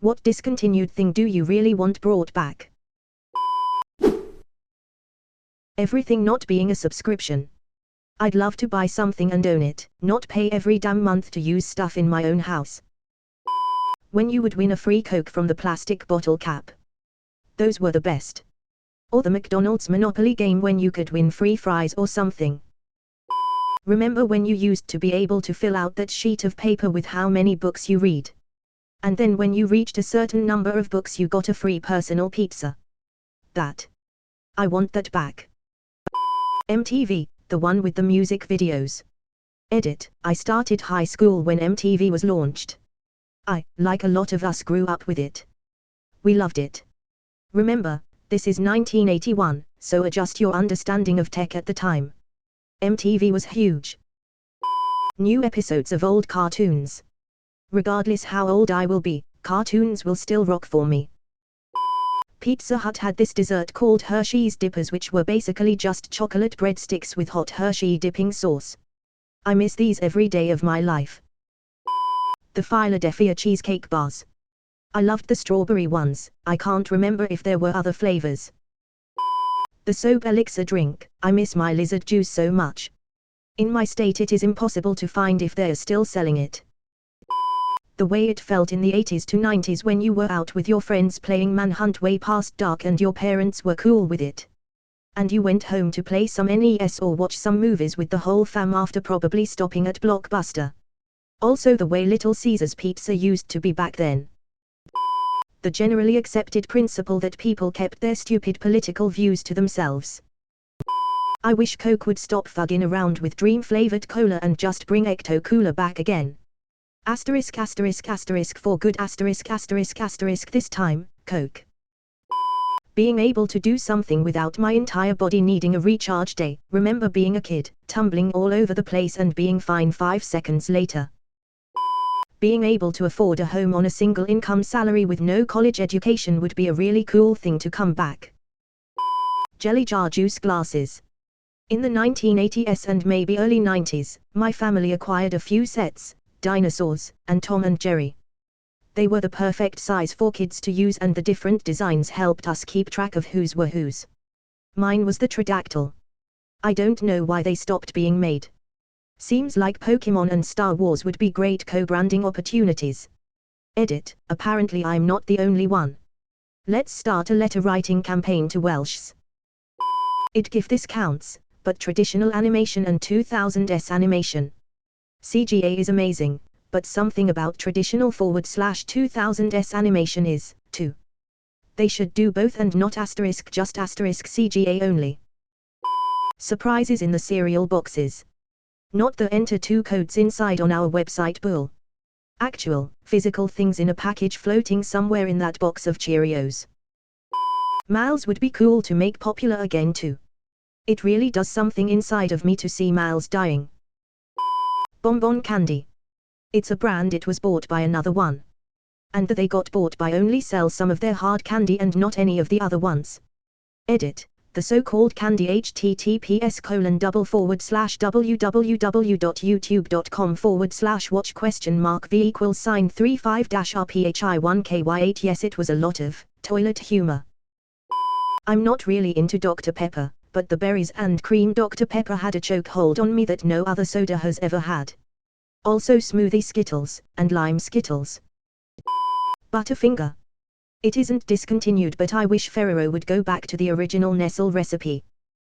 What discontinued thing do you really want brought back? Everything not being a subscription. I'd love to buy something and own it, not pay every damn month to use stuff in my own house. When you would win a free Coke from the plastic bottle cap. Those were the best. Or the McDonald's Monopoly game when you could win free fries or something. Remember when you used to be able to fill out that sheet of paper with how many books you read? And then when you reached a certain number of books you got a free personal pizza. That. I want that back. MTV, the one with the music videos. Edit, I started high school when MTV was launched. I, like a lot of us, grew up with it. We loved it. Remember, this is 1981, so adjust your understanding of tech at the time. MTV was huge. New episodes of old cartoons. Regardless how old I will be, cartoons will still rock for me. Pizza Hut had this dessert called Hershey's Dippers, which were basically just chocolate breadsticks with hot Hershey dipping sauce. I miss these every day of my life. The Philadelphia cheesecake bars. I loved the strawberry ones. I can't remember if there were other flavors. The soap elixir drink. I miss my lizard juice so much. In my state it is impossible to find if they're still selling it. The way it felt in the 80s to 90s when you were out with your friends playing Manhunt way past dark and your parents were cool with it. And you went home to play some NES or watch some movies with the whole fam after probably stopping at Blockbuster. Also the way Little Caesars pizza used to be back then. The generally accepted principle that people kept their stupid political views to themselves. I wish Coke would stop fugging around with dream-flavored cola and just bring Ecto Cooler back again. Asterisk asterisk asterisk for good asterisk asterisk asterisk this time, Coke. Being able to do something without my entire body needing a recharge day. Remember being a kid, tumbling all over the place and being fine 5 seconds later. Being able to afford a home on a single income salary with no college education would be a really cool thing to come back. Jelly jar juice glasses. In the 1980s and maybe early 90s, my family acquired a few sets, Dinosaurs, and Tom and Jerry. They were the perfect size for kids to use and the different designs helped us keep track of whose were whose. Mine was the Pterodactyl. I don't know why they stopped being made. Seems like Pokemon and Star Wars would be great co-branding opportunities. Edit, apparently I'm not the only one. Let's start a letter writing campaign to Welshs. If this counts, but traditional animation and 2000s animation. CGA is amazing, but something about traditional /2000s animation is, too. They should do both and not asterisk just asterisk CGA only. Surprises in the cereal boxes. Not the enter 2 codes inside on our website bull. Actual, physical things in a package floating somewhere in that box of Cheerios. Mals would be cool to make popular again too. It really does something inside of me to see Mals dying. Bonbon candy. It's a brand it was bought by another one. And that they got bought by only sell some of their hard candy and not any of the other ones. Edit, the so-called candy https://www.youtube.com/watch?v=35-rphi1ky8. Yes, it was a lot of toilet humor. I'm not really into Dr. Pepper, but the berries and cream Dr. Pepper had a chokehold on me that no other soda has ever had. Also smoothie Skittles, and lime Skittles. Butterfinger. It isn't discontinued, but I wish Ferrero would go back to the original Nestle recipe.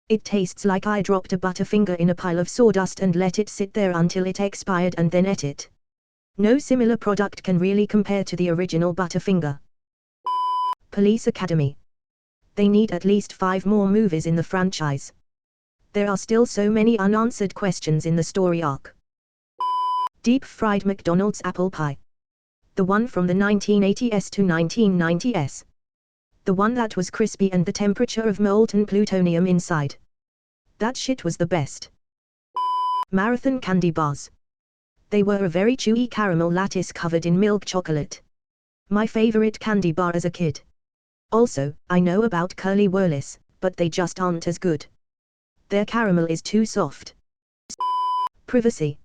It tastes like I dropped a Butterfinger in a pile of sawdust and let it sit there until it expired and then ate it. No similar product can really compare to the original Butterfinger. Police Academy. They need at least 5 more movies in the franchise. There are still so many unanswered questions in the story arc. Deep fried McDonald's apple pie. The one from the 1980s to 1990s. The one that was crispy and the temperature of molten plutonium inside. That shit was the best. Marathon candy bars. They were a very chewy caramel lattice covered in milk chocolate. My favorite candy bar as a kid. Also, I know about Curly Whirlies, but they just aren't as good. Their caramel is too soft. Privacy.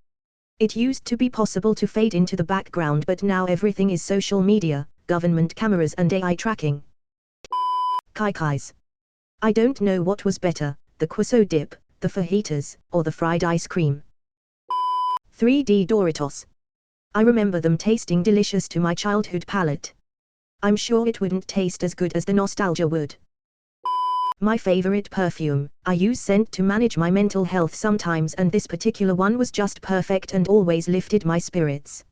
It used to be possible to fade into the background, but now everything is social media, government cameras and AI tracking. Kaikais. I don't know what was better, the queso dip, the fajitas, or the fried ice cream. 3D Doritos. I remember them tasting delicious to my childhood palate. I'm sure it wouldn't taste as good as the nostalgia would. My favorite perfume. I use scent to manage my mental health sometimes, and this particular one was just perfect and always lifted my spirits.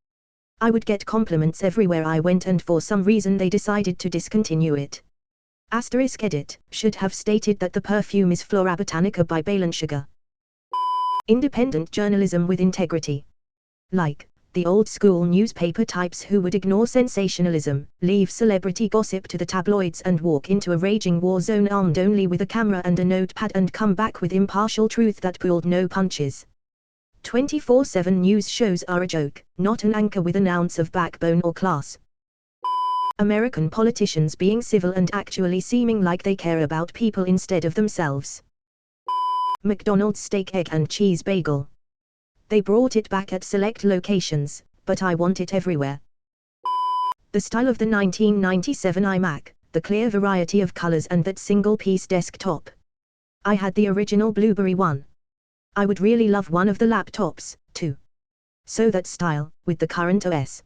I would get compliments everywhere I went, and for some reason they decided to discontinue it. AskReddit should have stated that the perfume is Flora Botanica by Balenciaga. Independent journalism with integrity. Like the old-school newspaper types who would ignore sensationalism, leave celebrity gossip to the tabloids, and walk into a raging war zone armed only with a camera and a notepad, and come back with impartial truth that pulled no punches. 24/7 news shows are a joke, not an anchor with an ounce of backbone or class. American politicians being civil and actually seeming like they care about people instead of themselves. McDonald's steak, egg and cheese bagel. They brought it back at select locations, but I want it everywhere. The style of the 1997 iMac, the clear variety of colors, and that single-piece desktop. I had the original Blueberry one. I would really love one of the laptops, too. So that style, with the current OS.